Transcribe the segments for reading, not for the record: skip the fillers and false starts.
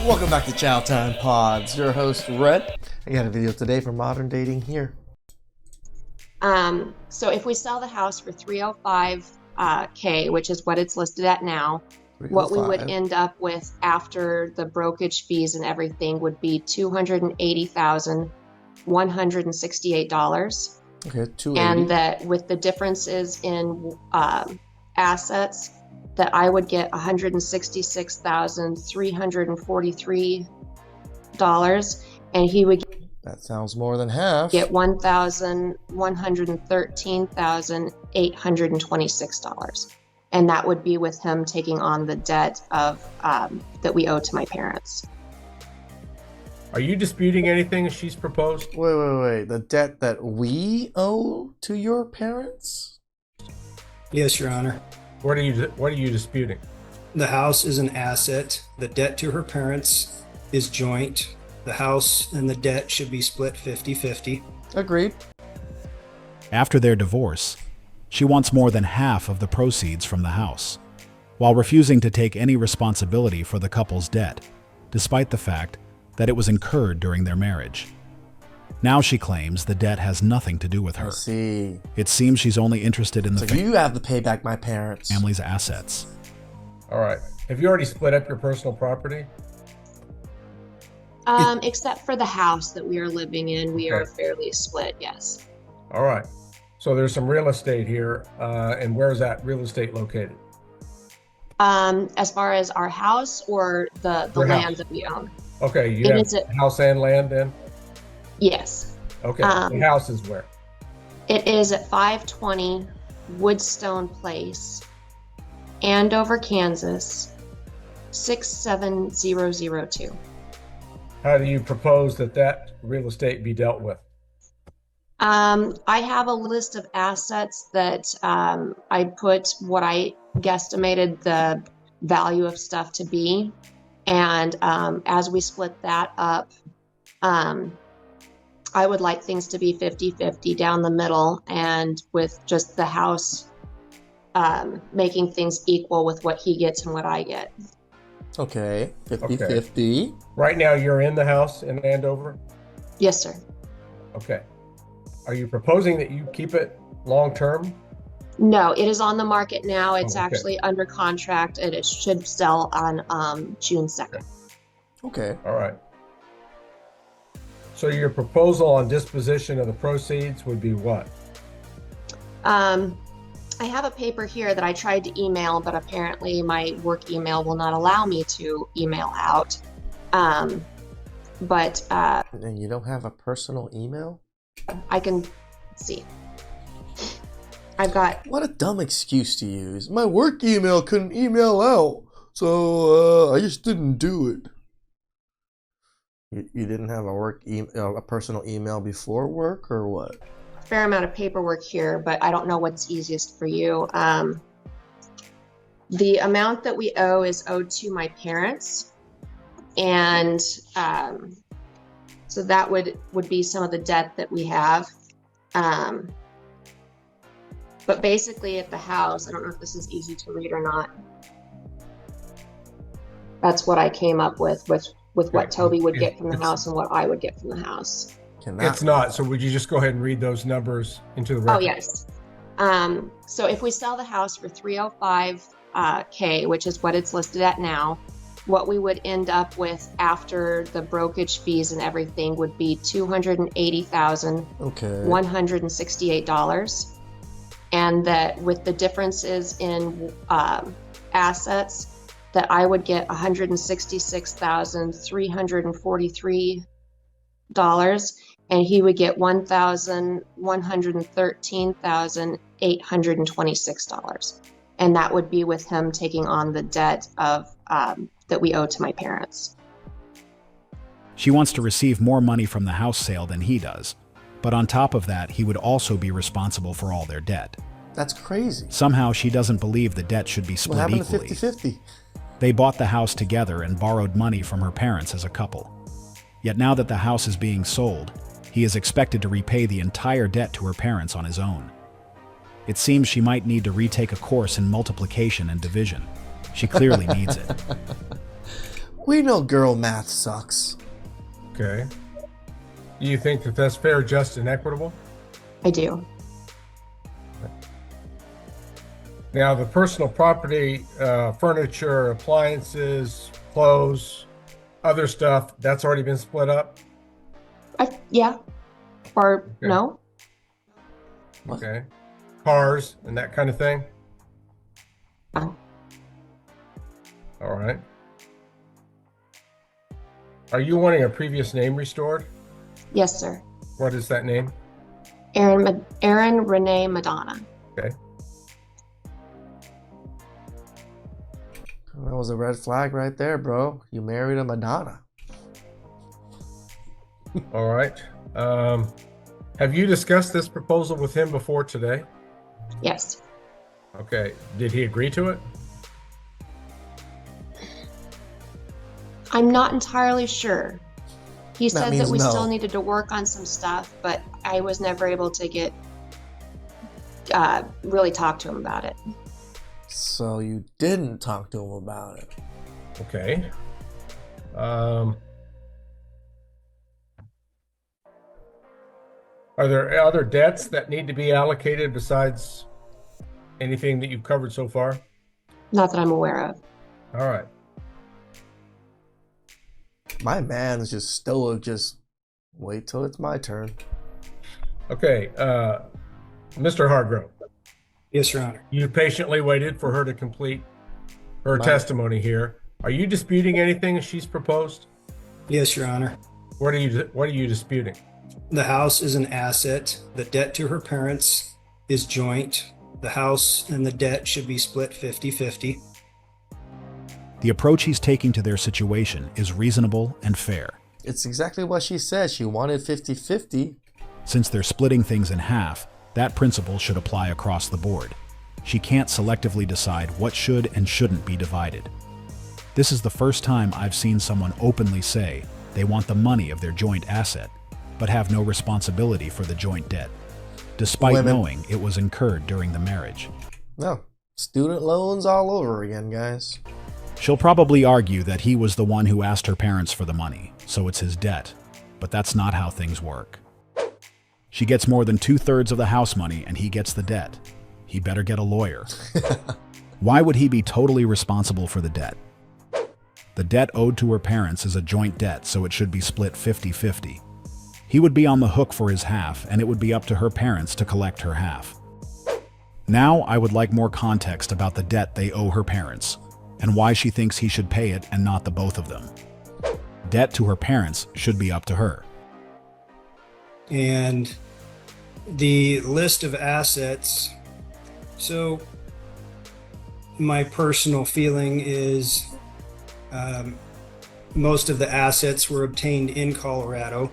Welcome back to Chow Time Pods. Your host, Red. I got a video today for Modern Dating here. So if we sell the house for 305K, which is what it's listed at now, what we would end up with after the brokerage fees and everything would be $280,168. Okay, $280. And that with the differences in assets, that I would get $166,343, and he would That sounds more than half. get $1,113,826, and that would be with him taking on the debt of that we owe to my parents. Are you disputing anything she's proposed? Wait. The debt that we owe to your parents? Yes, Your Honor. What are you disputing? The house is an asset. The debt to her parents is joint. The house and the debt should be split 50-50. Agreed. After their divorce, she wants more than half of the proceeds from the house, while refusing to take any responsibility for the couple's debt, despite the fact that it was incurred during their marriage. Now she claims the debt has nothing to do with her. I see. It seems she's only interested in the So you have to pay back my parents. family's assets. All right. Have you already split up your personal property? Except for the house that we are living in, we are Okay. fairly split, yes. All right. So there's some real estate here, and where is that real estate located? As far as our house or the Your land house. that we own, Okay, you It have is a- house and land then? yes. Okay, Um, the house is where? It is at 520 Woodstone Place, Andover, Kansas, 67002. How do you propose that real estate be dealt with? I have a list of assets that I put what I guesstimated the value of stuff to be. And as we split that up, I would like things to be 50-50 down the middle, and with just the house making things equal with what he gets and what I get. Okay, 50-50. Right now you're in the house in Andover? Yes, sir. Okay. Are you proposing that you keep it long-term? No, it is on the market now. It's Okay. actually under contract, and it should sell on June 2nd. Okay. All right. So your proposal on disposition of the proceeds would be what? I have a paper here that I tried to email, but apparently my work email will not allow me to email out. And you don't have a personal email? I can see. I've got, What a dumb excuse to use. My work email couldn't email out, so I just didn't do it. You didn't have a work email, a personal email before work, or what? a fair amount of paperwork here, but I don't know what's easiest for you. The amount that we owe is owed to my parents, and so that would be some of the debt that we have. But basically at the house, I don't know if this is easy to read or not. That's what I came up with what Toby would get from the house and what I would get from the house. It's not. So would you just go ahead and read those numbers into the record? Oh, yes. So if we sell the house for 305K, which is what it's listed at now, what we would end up with after the brokerage fees and everything would be $280,168. And that with the differences in assets, that I would get $166,343, and he would get $1,113,826, and that would be with him taking on the debt of that we owe to my parents. She wants to receive more money from the house sale than he does, but on top of that, he would also be responsible for all their debt. That's crazy. Somehow she doesn't believe the debt should be What split happened equally. to 50-50? They bought the house together and borrowed money from her parents as a couple. Yet now that the house is being sold, he is expected to repay the entire debt to her parents on his own. It seems she might need to retake a course in multiplication and division. She clearly needs it. We know girl math sucks. Okay. Do you think that that's fair, just, and equitable? I do. Now, the personal property, furniture, appliances, clothes, other stuff, that's already been split up? Yeah. Or Okay. no? What? Okay. Cars and that kind of thing? Oh. All right. Are you wanting a previous name restored? Yes, sir. What is that name? Aaron Renee Madonna. Okay. That was a red flag right there, bro. You married a Madonna. All right. Have you discussed this proposal with him before today? Yes. Okay. Did he agree to it? I'm not entirely sure. He said that means we no. still needed to work on some stuff, but I was never able to get really talk to him about it. So you didn't talk to him about it. Okay. Are there other debts that need to be allocated besides anything that you've covered so far? Not that I'm aware of. All right. My man's just stoic, just wait till it's my turn. Okay. Mr. Hargrove, Yes, Your Honor. you patiently waited for her to complete her My- testimony here. Are you disputing anything she's proposed? Yes, Your Honor. What are you disputing? The house is an asset. The debt to her parents is joint. The house and the debt should be split 50-50. The approach he's taking to their situation is reasonable and fair. It's exactly what she said. She wanted 50-50. Since they're splitting things in half, that principle should apply across the board. She can't selectively decide what should and shouldn't be divided. This is the first time I've seen someone openly say they want the money of their joint asset, but have no responsibility for the joint debt, despite Women. knowing it was incurred during the marriage. No, student loans all over again, guys. She'll probably argue that he was the one who asked her parents for the money, so it's his debt. But that's not how things work. She gets more than 2/3 of the house money and he gets the debt. He better get a lawyer. Why would he be totally responsible for the debt? The debt owed to her parents is a joint debt, so it should be split 50-50. He would be on the hook for his half, and it would be up to her parents to collect her half. Now, I would like more context about the debt they owe her parents, and why she thinks he should pay it and not the both of them. Debt to her parents should be up to her. And the list of assets. So my personal feeling is most of the assets were obtained in Colorado.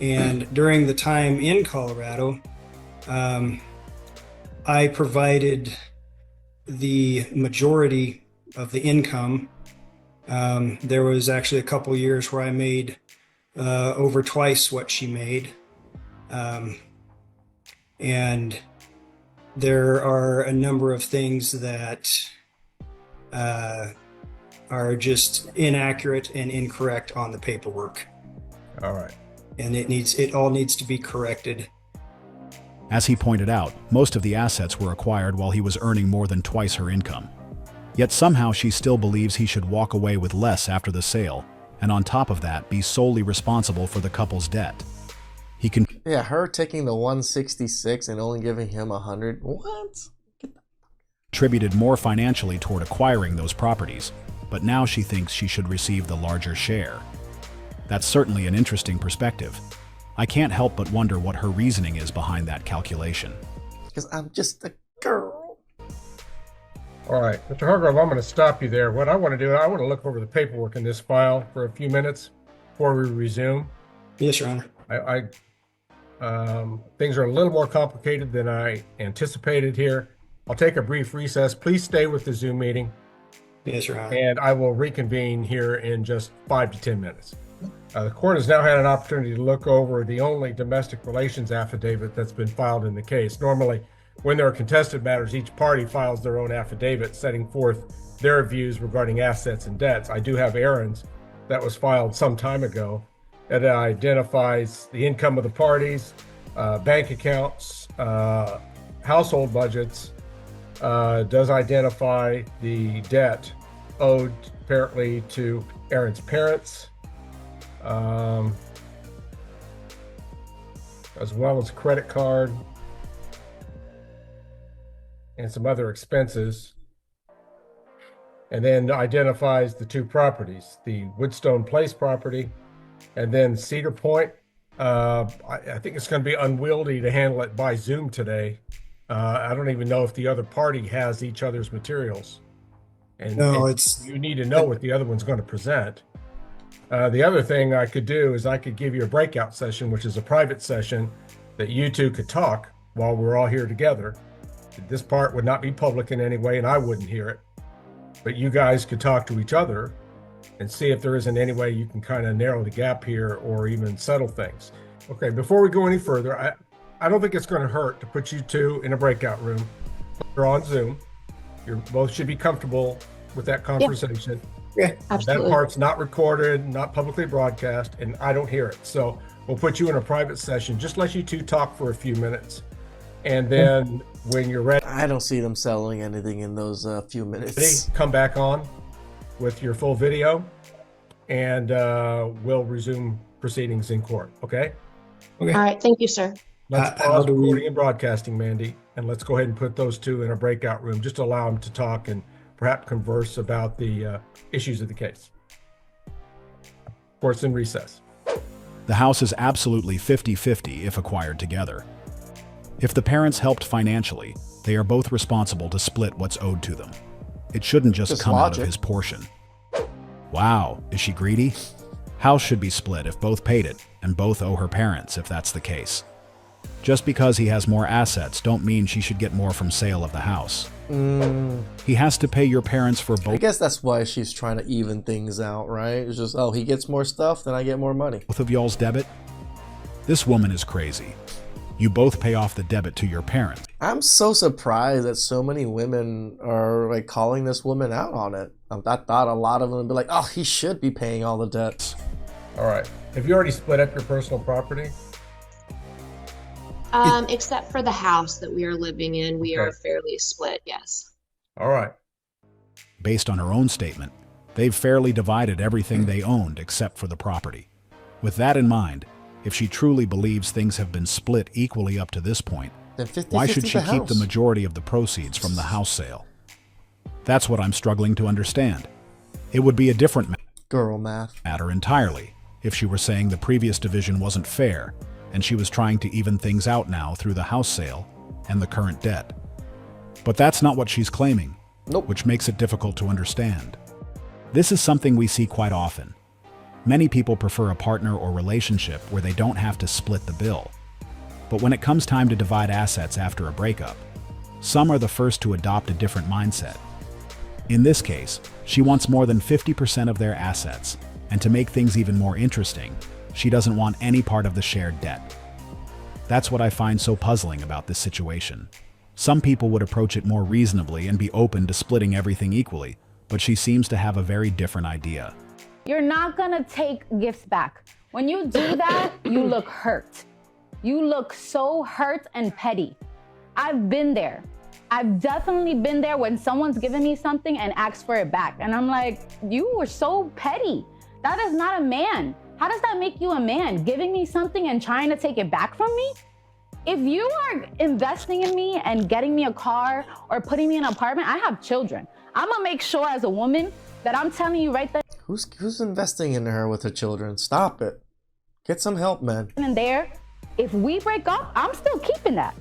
And during the time in Colorado, I provided the majority of the income. There was actually a couple years where I made over twice what she made. And there are a number of things that are just inaccurate and incorrect on the paperwork. All right. And it all needs to be corrected. As he pointed out, most of the assets were acquired while he was earning more than twice her income. Yet somehow she still believes he should walk away with less after the sale, and on top of that, be solely responsible for the couple's debt. He Yeah, her taking the 166 and only giving him 100. What? contributed more financially toward acquiring those properties, but now she thinks she should receive the larger share. That's certainly an interesting perspective. I can't help but wonder what her reasoning is behind that calculation. Because I'm just a girl. All right, Mr. Hargrove, I'm going to stop you there. What I want to do, I want to look over the paperwork in this file for a few minutes before we resume. Yes, Your Honor. Things are a little more complicated than I anticipated here. I'll take a brief recess. Please stay with the Zoom meeting, Yes, Your Honor. and I will reconvene here in just 5 to 10 minutes. The court has now had an opportunity to look over the only domestic relations affidavit that's been filed in the case. Normally, when there are contested matters, each party files their own affidavit setting forth their views regarding assets and debts. I do have Aaron's that was filed some time ago that identifies the income of the parties, bank accounts, household budgets, does identify the debt owed apparently to Aaron's parents, as well as credit card and some other expenses, and then identifies the two properties, the Woodstone Place property and then Cedar Point. I think it's going to be unwieldy to handle it by Zoom today. I don't even know if the other party has each other's materials. And you need to know what the other one's going to present. The other thing I could do is I could give you a breakout session, which is a private session that you two could talk while we're all here together. This part would not be public in any way, and I wouldn't hear it. But you guys could talk to each other and see if there isn't any way you can kind of narrow the gap here or even settle things. Okay, before we go any further, I don't think it's going to hurt to put you two in a breakout room. You're on Zoom. You both should be comfortable with that conversation. Yeah, Absolutely. That part's not recorded, not publicly broadcast, and I don't hear it. So we'll put you in a private session, just let you two talk for a few minutes. And then when you're ready, I don't see them selling anything in those few minutes. come back on with your full video, and we'll resume proceedings in court. Okay? All right. Thank you, sir. Let's how pause do we- recording and broadcasting, Mandy, and let's go ahead and put those two in a breakout room. Just allow them to talk and perhaps converse about the issues of the case. Court's in recess. The house is absolutely 50-50 if acquired together. If the parents helped financially, they are both responsible to split what's owed to them. It shouldn't just come out of logic. his portion. Wow, is she greedy? House should be split if both paid it, and both owe her parents if that's the case. Just because he has more assets don't mean she should get more from sale of the house. He has to pay your parents for I both guess that's why she's trying to even things out, right? It's just, oh, he gets more stuff, then I get more money. of y'all's debit. This woman is crazy. You both pay off the debit to your parents. I'm so surprised that so many women are like calling this woman out on it. I thought a lot of them would be like, oh, he should be paying all the debts. All right. Have you already split up your personal property? Except for the house that we are living in, we are Okay. fairly split. Yes. All right. Based on her own statement, they've fairly divided everything they owned except for the property. With that in mind, if she truly believes things have been split equally up to this point, Then 50-50 why should she the keep the house. majority of the proceeds from the house sale? That's what I'm struggling to understand. It would be a different Girl math. matter entirely if she were saying the previous division wasn't fair and she was trying to even things out now through the house sale and the current debt. But that's not what she's claiming, Nope. which makes it difficult to understand. This is something we see quite often. Many people prefer a partner or relationship where they don't have to split the bill. But when it comes time to divide assets after a breakup, some are the first to adopt a different mindset. In this case, she wants more than 50% of their assets, and to make things even more interesting, she doesn't want any part of the shared debt. That's what I find so puzzling about this situation. Some people would approach it more reasonably and be open to splitting everything equally, but she seems to have a very different idea. You're not gonna take gifts back. When you do that, you look hurt. You look so hurt and petty. I've been there. I've definitely been there when someone's given me something and asks for it back. And I'm like, you were so petty. That is not a man. How does that make you a man? Giving me something and trying to take it back from me? If you are investing in me and getting me a car or putting me in an apartment, I have children. I'm gonna make sure as a woman that I'm telling you right there Who's investing in her with her children? Stop it. Get some help, man. and there, if we break up, I'm still keeping that.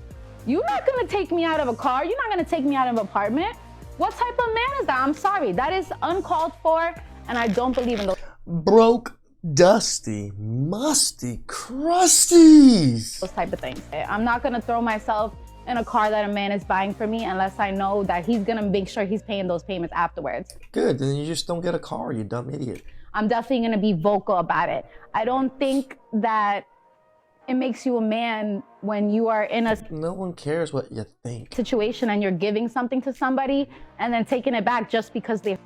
You're not gonna take me out of a car. You're not gonna take me out of an apartment. What type of man is that? I'm sorry. That is uncalled for, and I don't believe in those Broke, dusty, musty, crusties. type of things. I'm not gonna throw myself in a car that a man is buying for me unless I know that he's gonna make sure he's paying those payments afterwards. Good, then you just don't get a car, you dumb idiot. I'm definitely gonna be vocal about it. I don't think that it makes you a man when you are in a No one cares what you think. situation and you're giving something to somebody and then taking it back just because they.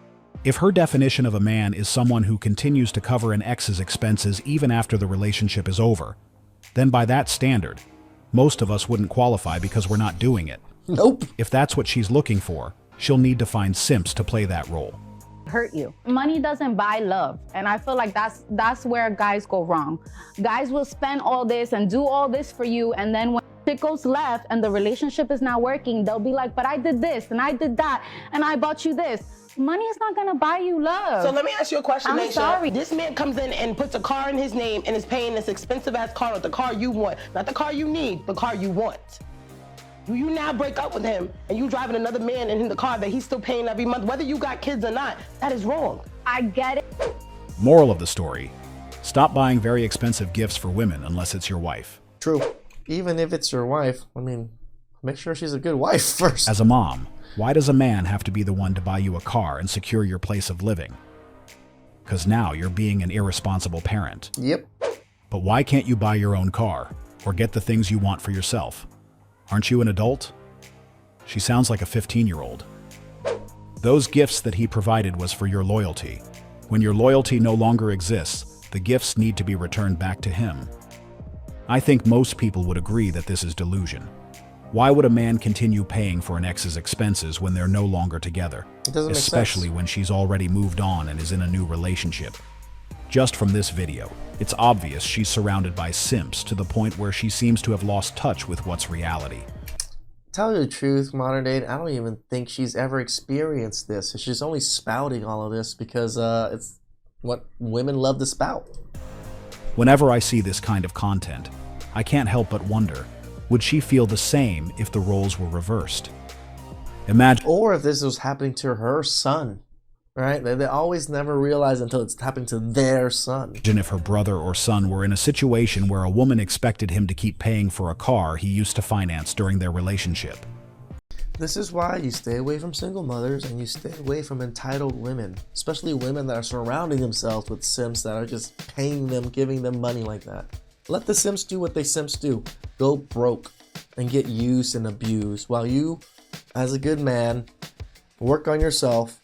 If her definition of a man is someone who continues to cover an ex's expenses even after the relationship is over, then by that standard, most of us wouldn't qualify because we're not doing it. Nope. If that's what she's looking for, she'll need to find simps to play that role. Hurt you. Money doesn't buy love, and I feel like that's where guys go wrong. Guys will spend all this and do all this for you, and then when it goes left and the relationship is not working, they'll be like, but I did this and I did that and I bought you this. Money is not gonna buy you love. So let me ask you a question, I'm Naisha. sorry. This man comes in and puts a car in his name and is paying this expensive ass car with the car you want. Not the car you need, the car you want. Do you now break up with him and you driving another man in the car that he's still paying every month, whether you got kids or not? That is wrong. I get it. Moral of the story: stop buying very expensive gifts for women unless it's your wife. True. Even if it's your wife, I mean, make sure she's a good wife first. As a mom, why does a man have to be the one to buy you a car and secure your place of living? Because now you're being an irresponsible parent. Yep. But why can't you buy your own car or get the things you want for yourself? Aren't you an adult? She sounds like a 15-year-old. Those gifts that he provided was for your loyalty. When your loyalty no longer exists, the gifts need to be returned back to him. I think most people would agree that this is delusion. Why would a man continue paying for an ex's expenses when they're no longer together? It doesn't make Especially sense. when she's already moved on and is in a new relationship. Just from this video, it's obvious she's surrounded by simps to the point where she seems to have lost touch with what's reality. Tell you the truth, modern day, I don't even think she's ever experienced this. She's only spouting all of this because it's what women love to spout. Whenever I see this kind of content, I can't help but wonder, would she feel the same if the roles were reversed? Imagine Or if this was happening to her son, right? They always never realize until it's happening to their son. if her brother or son were in a situation where a woman expected him to keep paying for a car he used to finance during their relationship. This is why you stay away from single mothers and you stay away from entitled women, especially women that are surrounding themselves with simps that are just paying them, giving them money like that. Let the simps do what they simps do. Go broke and get used and abused while you, as a good man, work on yourself,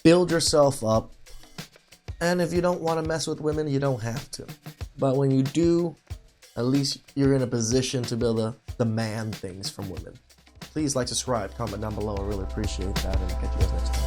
build yourself up, and if you don't want to mess with women, you don't have to. But when you do, at least you're in a position to be able to demand things from women. Please like, subscribe, comment down below. I really appreciate that, and catch you guys next time.